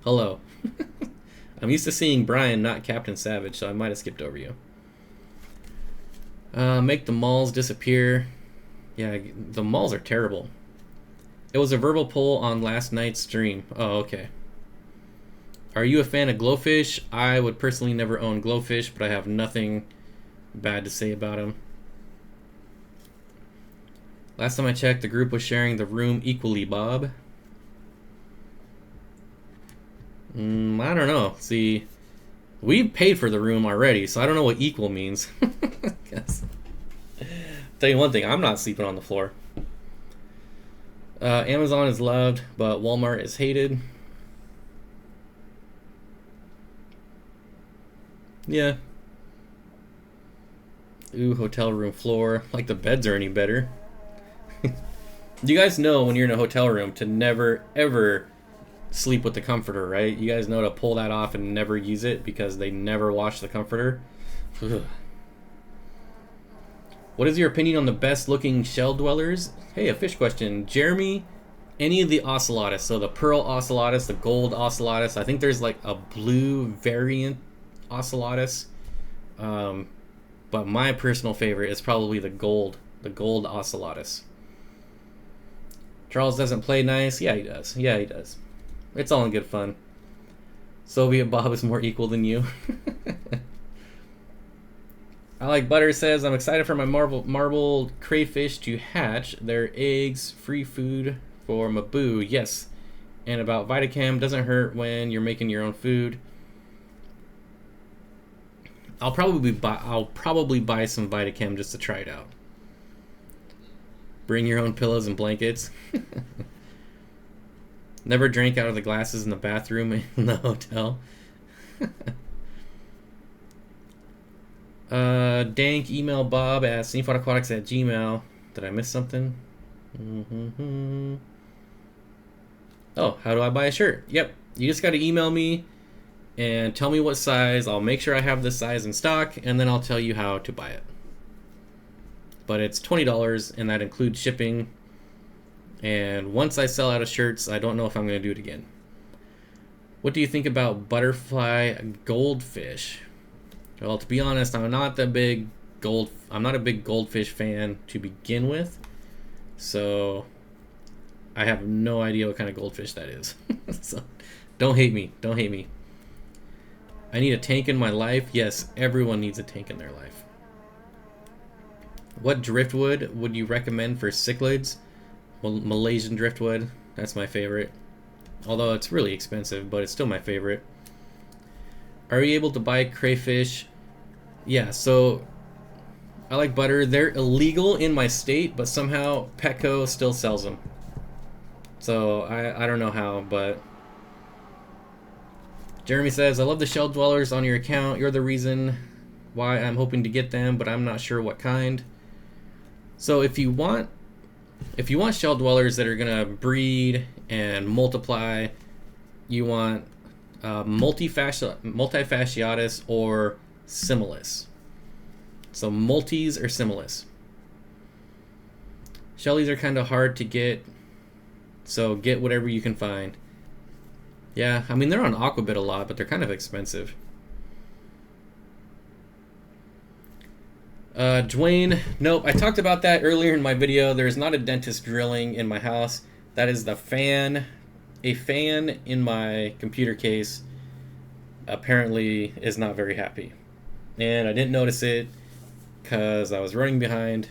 hello. I'm used to seeing Brian, not Captain Savage, so I might have skipped over you. Make the malls disappear. Yeah, the malls are terrible. It was a verbal poll on last night's stream. Oh, okay. Are you a fan of glowfish? I would personally never own glowfish, but I have nothing bad to say about them. Last time I checked, the group was sharing the room equally, Bob. I don't know. See, we paid for the room already, so I don't know what equal means. Tell you one thing, I'm not sleeping on the floor. Amazon is loved, but Walmart is hated. Yeah. Ooh, hotel room floor. Like the beds are any better. You guys know when you're in a hotel room to never, ever sleep with the comforter, right? You guys know to pull that off and never use it because they never wash the comforter. What is your opinion on the best looking shell dwellers? Hey, a fish question. Jeremy, any of the ocelotus, so the pearl ocelotus, the gold ocelotus, I think there's like a blue variant ocelotus, but my personal favorite is probably the gold ocelotus. Charles doesn't play nice. Yeah, he does. Yeah, he does. It's all in good fun. Soviet Bob is more equal than you. I like Butter says, I'm excited for my marble crayfish to hatch their eggs. Free food for Mabu. Yes. And about Vitacam, doesn't hurt when you're making your own food. I'll probably buy some Vitacam just to try it out. Bring your own pillows and blankets. Never drank out of the glasses in the bathroom in the hotel. Dank, email Bob at steenfottaquatics@gmail.com. Did I miss something? Oh, how do I buy a shirt? Yep, you just got to email me and tell me what size. I'll make sure I have this size in stock, and then I'll tell you how to buy it. But it's $20, and that includes shipping. And once I sell out of shirts, I don't know if I'm going to do it again. What do you think about butterfly goldfish? Well, to be honest, I'm not a big goldfish fan to begin with. So I have no idea what kind of goldfish that is. So don't hate me. Don't hate me. I need a tank in my life. Yes, everyone needs a tank in their life. What driftwood would you recommend for cichlids? Well, Malaysian driftwood. That's my favorite. Although it's really expensive, but it's still my favorite. Are you able to buy crayfish? Yeah, so I like Butter. They're illegal in my state, but somehow Petco still sells them. So I don't know how, but Jeremy says, I love the shell dwellers on your account. You're the reason why I'm hoping to get them, but I'm not sure what kind. So if you want shell dwellers that are gonna breed and multiply, you want multifasciatus or similis. So multis or similis. Shellies are kind of hard to get, so get whatever you can find. Yeah, I mean they're on Aquabit a lot, but they're kind of expensive. Dwayne, nope, I talked about that earlier in my video. There's not a dentist drilling in my house. That is the fan. A fan in my computer case apparently is not very happy. And I didn't notice it because I was running behind,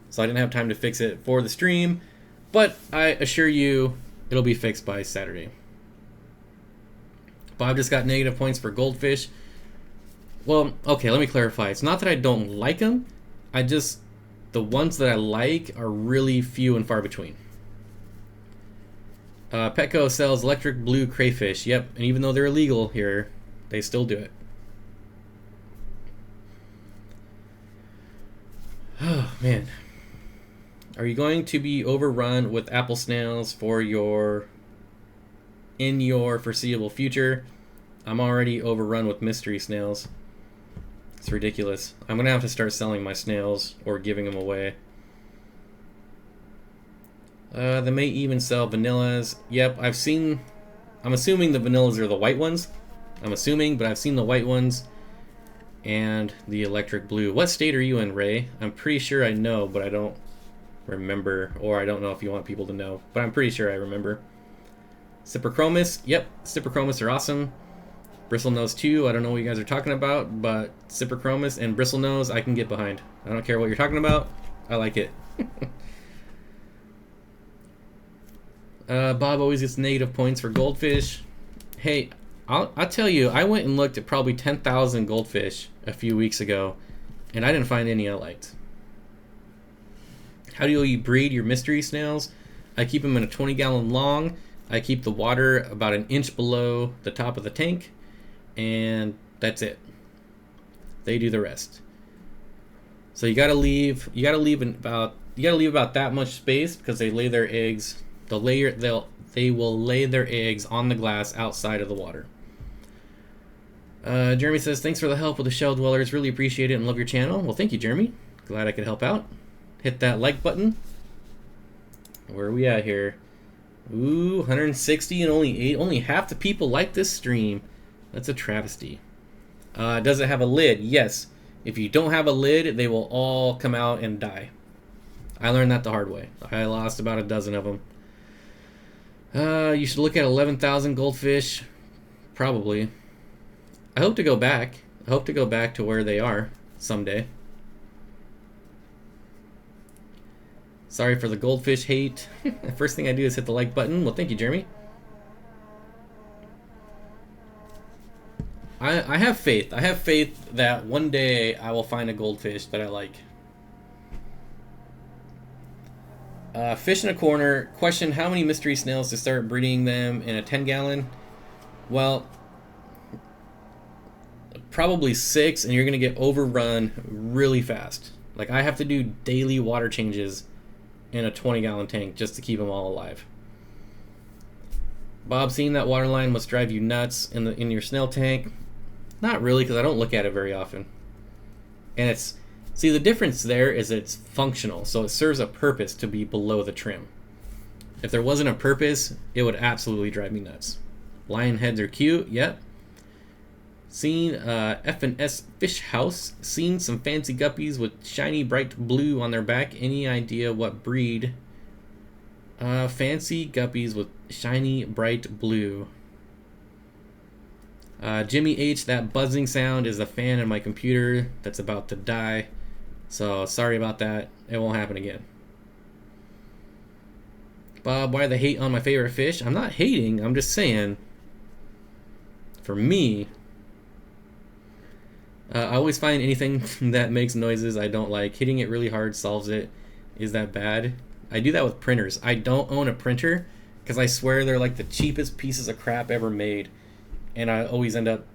so I didn't have time to fix it for the stream. But I assure you, it'll be fixed by Saturday. Bob just got negative points for goldfish. Well, okay, let me clarify. It's not that I don't like them. The ones that I like are really few and far between. Petco sells electric blue crayfish. Yep, and even though they're illegal here, they still do it. Oh, man. Are you going to be overrun with apple snails in your foreseeable future? I'm already overrun with mystery snails. It's ridiculous. I'm gonna have to start selling my snails or giving them away. They may even sell vanillas. Yep, I'm assuming the vanillas are the white ones. I'm assuming, but I've seen the white ones and the electric blue. What state are you in, Ray? I'm pretty sure I know, but I don't remember, or I don't know if you want people to know, but I'm pretty sure I remember. Cyprichromis, yep, Cyprichromis are awesome. Bristlenose too, I don't know what you guys are talking about, but Cyprichromis and Bristlenose I can get behind. I don't care what you're talking about, I like it. Bob always gets negative points for goldfish. Hey, I'll tell you, I went and looked at probably 10,000 goldfish a few weeks ago, and I didn't find any I liked. How do you breed your mystery snails? I keep them in a 20-gallon long. I keep the water about an inch below the top of the tank, and that's it. They do the rest. So you gotta leave about that much space because they lay their eggs. They will lay their eggs on the glass outside of the water. Jeremy says, thanks for the help with the shell dwellers. Really appreciate it and love your channel. Well, thank you, Jeremy. Glad I could help out. Hit that like button. Where are we at here? Ooh, 160 and only half the people like this stream. That's a travesty. Does it have a lid? Yes. If you don't have a lid, they will all come out and die. I learned that the hard way. I lost about a dozen of them. You should look at 11,000 goldfish. Probably. I hope to go back. I hope to go back to where they are someday. Sorry for the goldfish hate. First thing I do is hit the like button. Well, thank you, Jeremy. I have faith. I have faith that one day I will find a goldfish that I like. Fish in a corner. Question, how many mystery snails to start breeding them in a 10-gallon? Well, probably 6, and you're going to get overrun really fast. Like, I have to do daily water changes in a 20-gallon tank just to keep them all alive. Bob, seeing that water line must drive you nuts in your snail tank. Not really, because I don't look at it very often. And see, the difference there is it's functional, so it serves a purpose to be below the trim. If there wasn't a purpose, it would absolutely drive me nuts. Lion heads are cute, yep. Seen F&S Fish House. Seen some fancy guppies with shiny bright blue on their back. Any idea what breed? Fancy guppies with shiny bright blue. Jimmy H, that buzzing sound is a fan in my computer that's about to die. So sorry about that. It won't happen again. Bob, why the hate on my favorite fish? I'm not hating. I'm just saying, for me, I always find anything that makes noises I don't like. Hitting it really hard solves it. Is that bad? I do that with printers. I don't own a printer because I swear they're like the cheapest pieces of crap ever made. And I always end up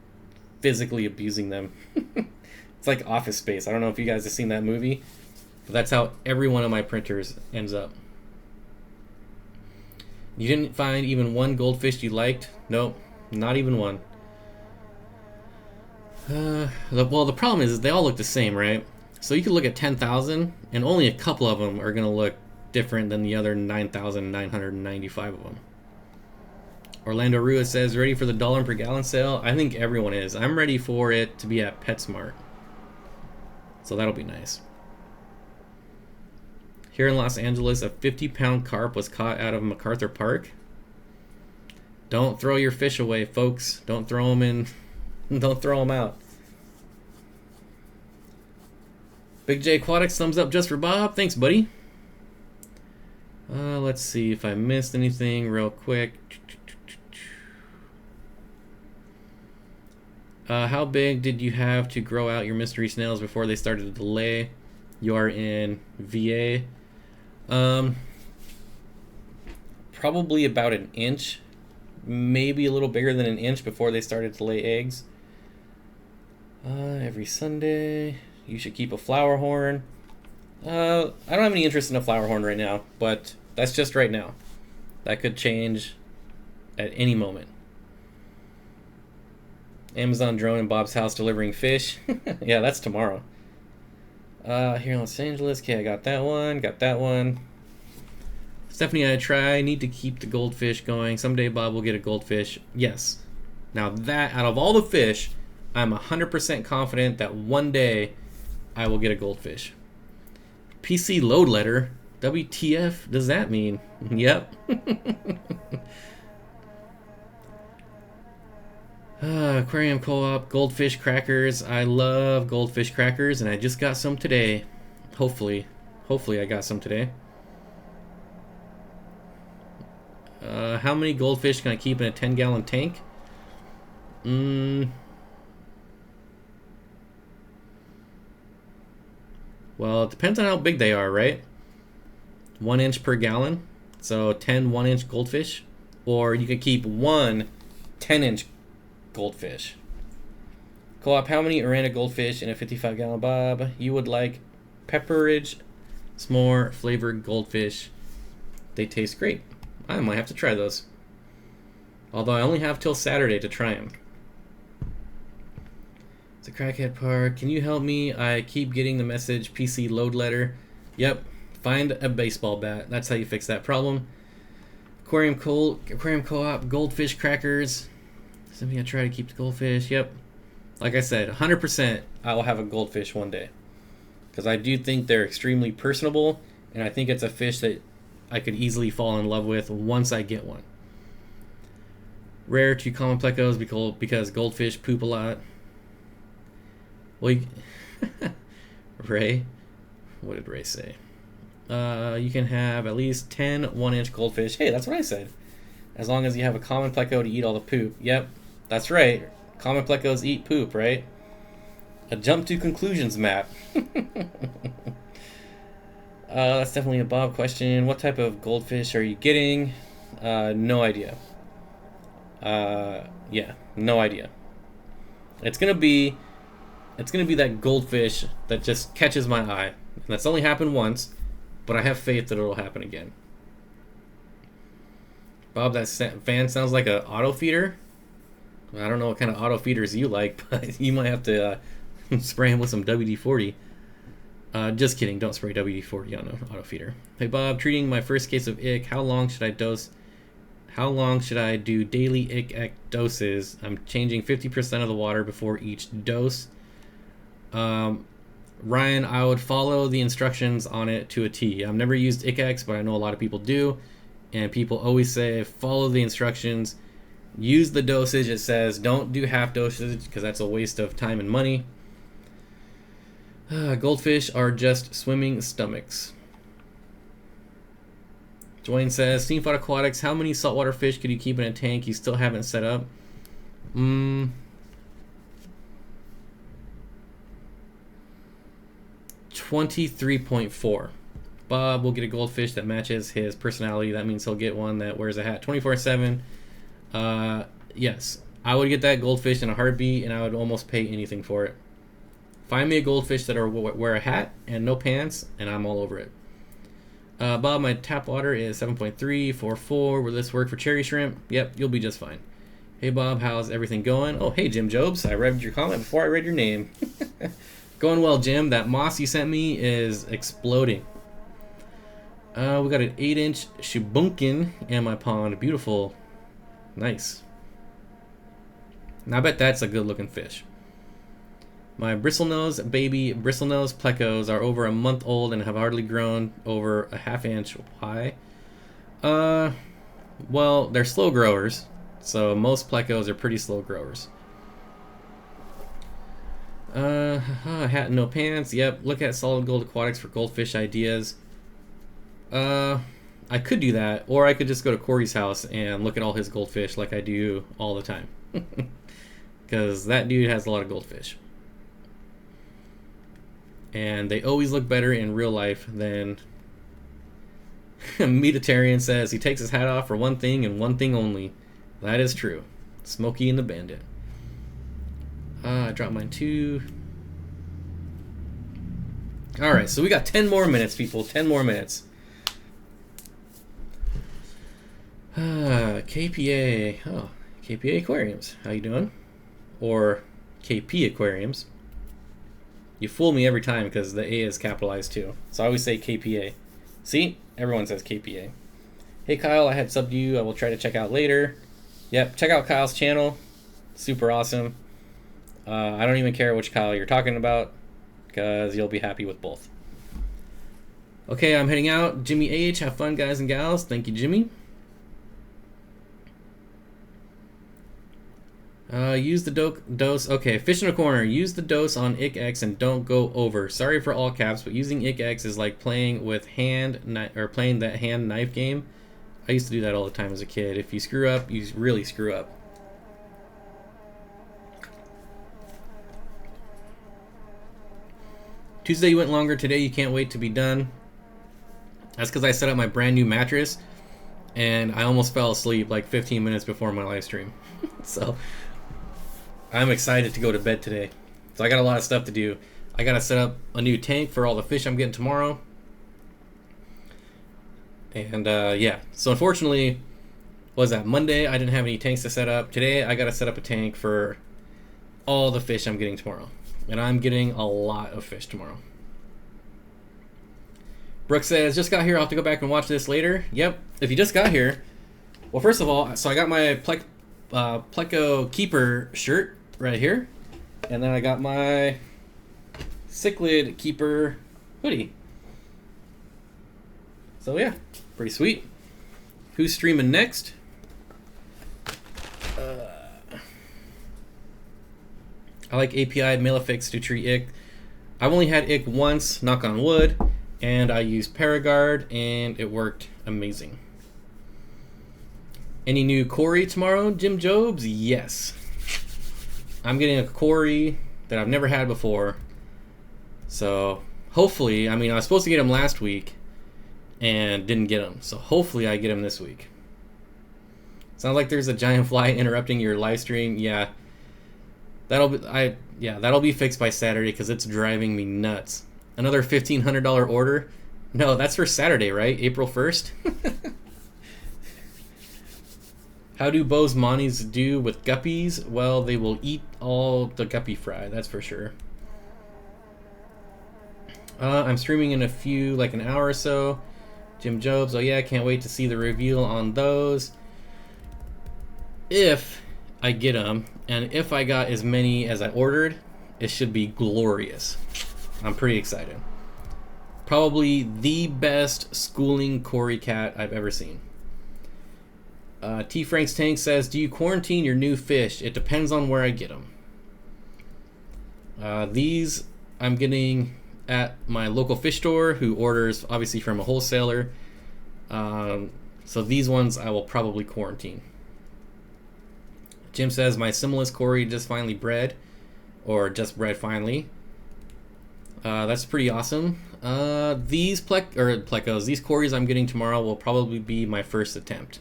physically abusing them. It's like Office Space. I don't know if you guys have seen that movie, but that's how every one of my printers ends up. You didn't find even one goldfish you liked? Nope, not even one. Well, the problem is they all look the same, right? So you could look at 10,000, and only a couple of them are going to look different than the other 9,995 of them. Orlando Rua says, ready for the $1 per gallon sale? I think everyone is. I'm ready for it to be at PetSmart. So that'll be nice. Here in Los Angeles, a 50-pound carp was caught out of MacArthur Park. Don't throw your fish away, folks. Don't throw them in. Don't throw them out. Big J Aquatics, thumbs up just for Bob. Thanks, buddy. Let's see if I missed anything real quick. How big did you have to grow out your mystery snails before they started to lay? You are in VA. Probably about an inch, maybe a little bigger than an inch before they started to lay eggs. Every Sunday, you should keep a flower horn. I don't have any interest in a flower horn right now, but that's just right now. That could change at any moment. Amazon drone in Bob's house delivering fish. Yeah, that's tomorrow. Here in Los Angeles. Okay, I got that one. Got that one. Stephanie, I need to keep the goldfish going. Someday Bob will get a goldfish. Yes. Now that, out of all the fish, I'm 100% confident that one day I will get a goldfish. PC load letter? WTF does that mean? Yep. Aquarium co-op, goldfish crackers. I love goldfish crackers, and I just got some today. Hopefully I got some today. How many goldfish can I keep in a 10-gallon tank? Well, it depends on how big they are, right? 1 inch per gallon, so 10 1-inch goldfish, or you could keep one 10-inch goldfish. Co-op, how many Arana goldfish in a 55-gallon Bob? You would like pepperidge, s'more flavored goldfish. They taste great. I might have to try those. Although I only have till Saturday to try them. It's a crackhead park. Can you help me? I keep getting the message PC load letter. Yep. Find a baseball bat. That's how you fix that problem. Aquarium co-op, goldfish crackers. Something I try to keep the goldfish. Yep. Like I said, 100% I will have a goldfish one day. Because I do think they're extremely personable, and I think it's a fish that I could easily fall in love with once I get one. Rare to common plecos because goldfish poop a lot. Well, Ray? What did Ray say? You can have at least 10 1-inch goldfish. Hey, that's what I said. As long as you have a common pleco to eat all the poop. Yep, that's right. Common plecos eat poop, right? A jump to conclusions map. That's definitely a Bob question. What type of goldfish are you getting? No idea. Yeah, no idea. It's gonna be that goldfish that just catches my eye. And that's only happened once, but I have faith that it'll happen again. Bob, that fan sounds like an auto feeder. I don't know what kind of auto feeders you like, but you might have to spray him with some WD-40. Just kidding, don't spray WD-40 on an auto feeder. Hey Bob, treating my first case of ick, how long should I do daily ick doses? I'm changing 50% of the water before each dose. Ryan, I would follow the instructions on it to a T. I've never used ICX, but I know a lot of people do. And people always say, follow the instructions. Use the dosage it says. Don't do half dosage because that's a waste of time and money. Goldfish are just swimming stomachs. Dwayne says, Steenfott Aquatics, how many saltwater fish could you keep in a tank you still haven't set up? 23.4. Bob will get a goldfish that matches his personality. That means he'll get one that wears a hat 24/7. Yes, I would get that goldfish in a heartbeat, and I would almost pay anything for it. Find me a goldfish that wear a hat and no pants, and I'm all over it. Bob, my tap water is 7.344. Will this work for cherry shrimp? Yep, you'll be just fine. Hey Bob, how's everything going? Oh, hey Jim Jobs, I read your comment before I read your name. Going well, Jim. That moss you sent me is exploding. We got an 8-inch shibunkin in my pond. Beautiful. Nice. Now I bet that's a good looking fish. My bristlenose baby bristlenose plecos are over a month old and have hardly grown over a half-inch. Why? Well, they're slow growers, so most plecos are pretty slow growers. Hat and no pants. Yep, look at Solid Gold Aquatics for goldfish ideas. I could do that, or I could just go to Corey's house and look at all his goldfish like I do all the time. Because that dude has a lot of goldfish. And they always look better in real life than... Meatitarian says he takes his hat off for one thing and one thing only. That is true. Smokey and the Bandit. I dropped mine too. Alright, so we got 10 more minutes, people. 10 more minutes. KPA. Oh, KPA Aquariums. How you doing? Or KP Aquariums. You fool me every time because the A is capitalized too. So I always say KPA. See? Everyone says KPA. Hey Kyle, I had subbed you. I will try to check out later. Yep, check out Kyle's channel. Super awesome. I don't even care which Kyle you're talking about, because you'll be happy with both. Okay, I'm heading out. Jimmy H, have fun, guys and gals. Thank you, Jimmy. Use the dose. Okay, fish in a corner. Use the dose on ICX and don't go over. Sorry for all caps, but using ICX is like playing with playing that hand knife game. I used to do that all the time as a kid. If you screw up, you really screw up. Tuesday went longer. Today you can't wait to be done. That's because I set up my brand new mattress and I almost fell asleep like 15 minutes before my live stream. So I'm excited to go to bed today. So I got a lot of stuff to do. I got to set up a new tank for all the fish I'm getting tomorrow. And yeah, so unfortunately, what was that, Monday I didn't have any tanks to set up. Today I got to set up a tank for all the fish I'm getting tomorrow. And I'm getting a lot of fish tomorrow. Brooke says, just got here, I'll have to go back and watch this later. Yep, if you just got here, well, first of all, so I got my Pleco Keeper shirt right here. And then I got my Cichlid Keeper hoodie. So yeah, pretty sweet. Who's streaming next? I like API Malefics to treat ick. I've only had ick once, knock on wood, and I used Paragard and it worked amazing. Any new Cory tomorrow, Jim Jobs? Yes. I'm getting a Cory that I've never had before. So hopefully, I mean, I was supposed to get him last week and didn't get him. So hopefully I get him this week. Sounds like there's a giant fly interrupting your live stream. Yeah. That'll be fixed by Saturday because it's driving me nuts. Another $1,500 order? No, that's for Saturday, right? April 1st? How do Bo's Monis do with guppies? Well, they will eat all the guppy fry, that's for sure. I'm streaming in a few, like an hour or so. Jim Jobs, oh yeah, can't wait to see the reveal on those. If I get them, and if I got as many as I ordered, it should be glorious. I'm pretty excited. Probably the best schooling Cory cat I've ever seen. T. Frank's Tank says, do you quarantine your new fish? It depends on where I get them. These I'm getting at my local fish store, who orders obviously from a wholesaler. So these ones I will probably quarantine. Jim says, my Similis Cory just finally bred, or just bred finally. That's pretty awesome. These Plecos, these Corys I'm getting tomorrow will probably be my first attempt.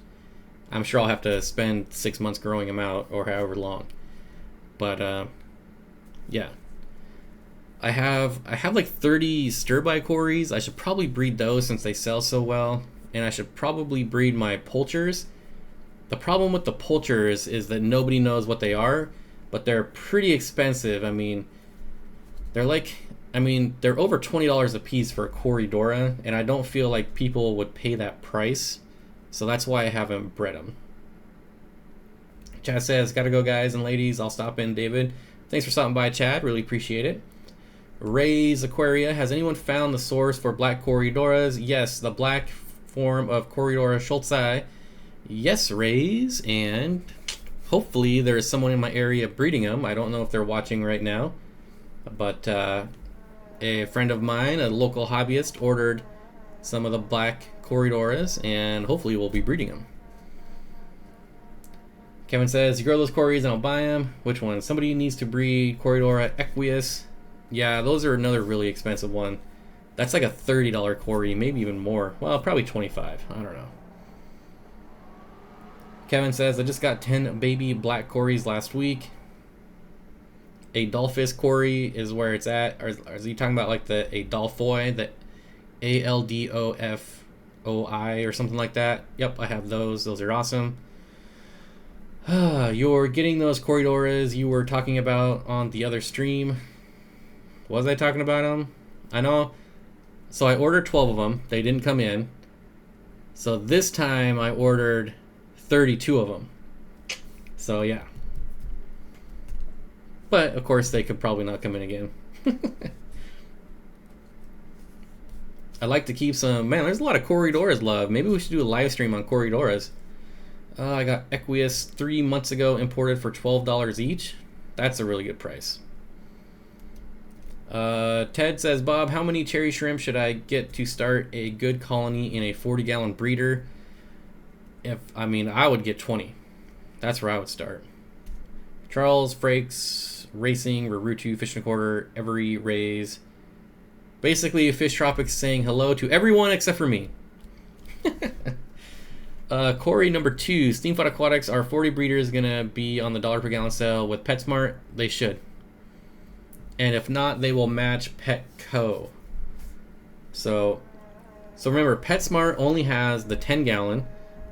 I'm sure I'll have to spend 6 months growing them out, or however long. But yeah, I have like 30 stir-by Corys. I should probably breed those since they sell so well, and I should probably breed my poulters. The problem with the poulters is that nobody knows what they are, but they're pretty expensive. I mean, they're over $20 a piece for a Corydora, and I don't feel like people would pay that price. So that's why I haven't bred them. Chad says, gotta go, guys and ladies. I'll stop in, David. Thanks for stopping by, Chad. Really appreciate it. Ray's Aquaria. Has anyone found the source for black Corydoras? Yes, the black form of Corydora schultzii. Yes, Ray's. And hopefully there is someone in my area breeding them. I don't know if they're watching right now. But a friend of mine, a local hobbyist, ordered some of the black Corydoras, and hopefully we'll be breeding them. Kevin says, you grow those Corys and I'll buy them. Which one? Somebody needs to breed Corydora equus. Yeah, those are another really expensive one. That's like a $30 Cory, maybe even more. Well, probably 25. I don't know. Kevin says, I just got 10 baby black Corys last week. Adolphus Cory is where it's at. Or is he talking about like the Adolphoi, the ALDOFOI or something like that? Yep, I have those. Those are awesome. You're getting those Corydoras you were talking about on the other stream. Was I talking about them? I know. So I ordered 12 of them. They didn't come in. So this time I ordered 32 of them. So yeah. But of course they could probably not come in again. I'd like to keep some, man, there's a lot of Corridoras love. Maybe we should do a live stream on Corridoras. I got Equius 3 months ago, imported for $12 each. That's a really good price. Ted says, Bob, how many cherry shrimp should I get to start a good colony in a 40-gallon breeder? I would get 20. That's where I would start. Charles, Frakes, Racing, Rarutu, Fish and a Quarter, Every, Rays. Basically, Fish Tropics saying hello to everyone except for me. Corey number 2, Steenfott Aquatics. Our 40 breeder is going to be on the $1 per gallon sale with PetSmart. They should. And if not, they will match Petco. So remember, PetSmart only has the 10-gallon,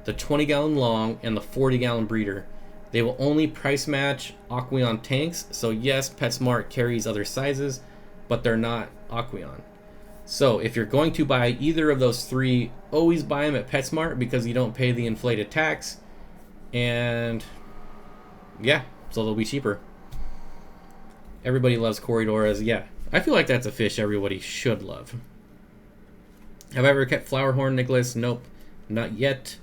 the 20-gallon long, and the 40-gallon breeder. They will only price match Aquarium tanks. So yes, PetSmart carries other sizes, but they're not Aquarium. So if you're going to buy either of those 3, always buy them at PetSmart because you don't pay the inflated tax. And yeah, so they'll be cheaper. Everybody loves Corridoras. Yeah, I feel like that's a fish everybody should love. Have I ever kept Flowerhorn, Nicholas? Nope, not yet.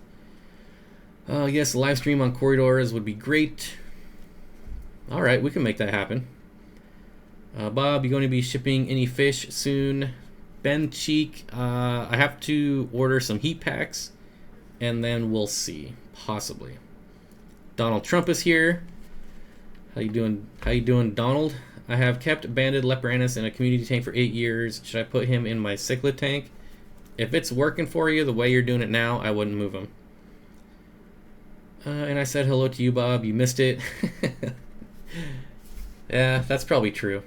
Yes, a live stream on Corridoras would be great. All right, we can make that happen. Bob, you going to be shipping any fish soon? Ben Cheek, I have to order some heat packs, and then we'll see, possibly. Donald Trump is here. How you doing, Donald? I have kept banded Leporanus in a community tank for 8 years. Should I put him in my cichlid tank? If it's working for you the way you're doing it now, I wouldn't move him. And I said hello to you, Bob. You missed it. Yeah, that's probably true.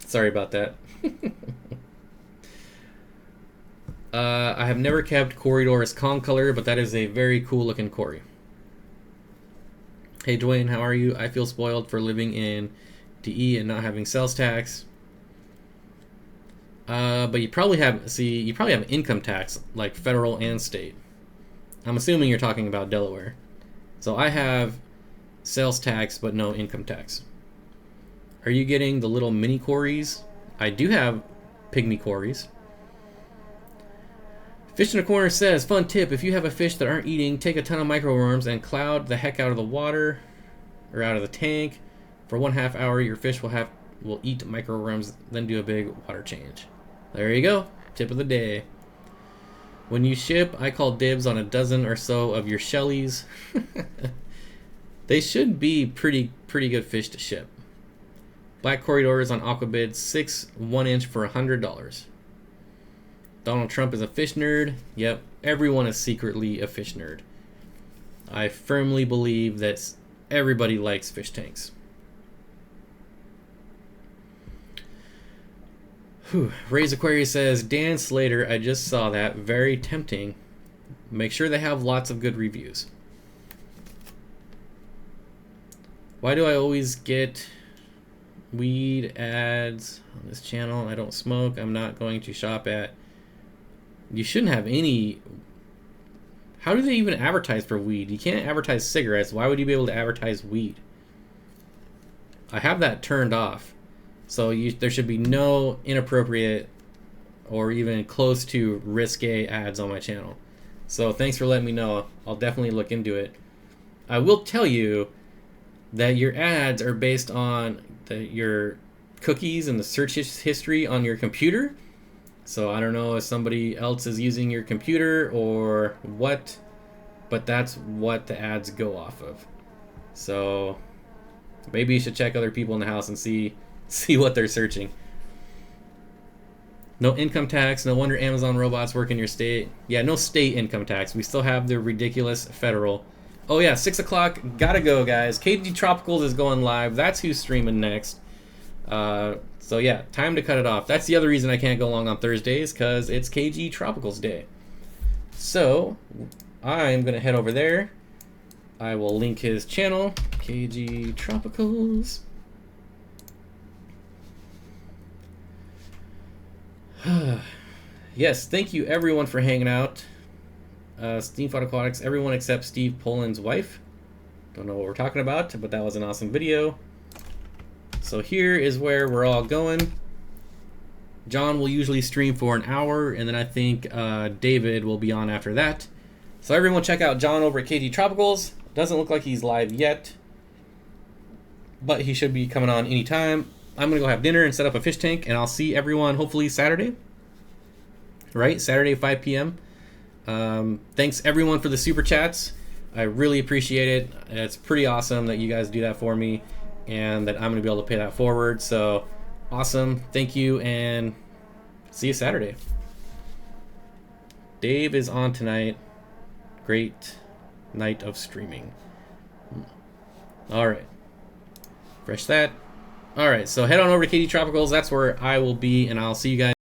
Sorry about that. I have never kept Corridoras Concolor, but that is a very cool looking Cory. Hey Dwayne, how are you? I feel spoiled for living in DE and not having sales tax. But you probably have income tax, like federal and state. I'm assuming you're talking about Delaware. So I have sales tax, but no income tax. Are you getting the little mini Corys? I do have pygmy Corys. Fish in a Corner says, fun tip, if you have a fish that aren't eating, take a ton of microworms and cloud the heck out of the water or out of the tank. For 1/2 hour, your fish will eat microworms, then do a big water change. There you go. Tip of the day. When you ship, I call dibs on a dozen or so of your shellies. They should be pretty good fish to ship. Black Corridoras on Aquabid, 6 1-inch for $100. Donald Trump is a fish nerd. Yep, everyone is secretly a fish nerd. I firmly believe that everybody likes fish tanks. Ray's Aquarius says, Dan Slater, I just saw that. Very tempting. Make sure they have lots of good reviews. Why do I always get weed ads on this channel? I don't smoke. I'm not going to shop at... You shouldn't have any... How do they even advertise for weed? You can't advertise cigarettes. Why would you be able to advertise weed? I have that turned off. So there should be no inappropriate or even close to risque ads on my channel. So thanks for letting me know. I'll definitely look into it. I will tell you that your ads are based on your cookies and the search history on your computer. So I don't know if somebody else is using your computer or what, but that's what the ads go off of. So maybe you should check other people in the house and see what they're searching. No income tax. No wonder Amazon robots work in your state. Yeah, no state income tax. We still have the ridiculous federal. Oh yeah, 6 o'clock. Gotta go, guys. KG Tropicals is going live. That's who's streaming next. So yeah, time to cut it off. That's the other reason I can't go long on Thursdays, because it's KG Tropicals Day. So I'm gonna head over there. I will link his channel, KG Tropicals. Yes, thank you everyone for hanging out. Steenfott Aquatics, everyone except Steve Poland's wife. Don't know what we're talking about, but that was an awesome video. So here is where we're all going. John will usually stream for an hour, and then I think David will be on after that. So everyone check out John over at KG Tropicals. Doesn't look like he's live yet, but he should be coming on anytime. I'm going to go have dinner and set up a fish tank, and I'll see everyone hopefully Saturday. Right? Saturday, 5 p.m. Thanks everyone for the super chats. I really appreciate it. It's pretty awesome that you guys do that for me, and that I'm going to be able to pay that forward. So awesome. Thank you, and see you Saturday. Dave is on tonight. Great night of streaming. All right. Fresh that. All right, so head on over to KD Tropicals. That's where I will be, and I'll see you guys.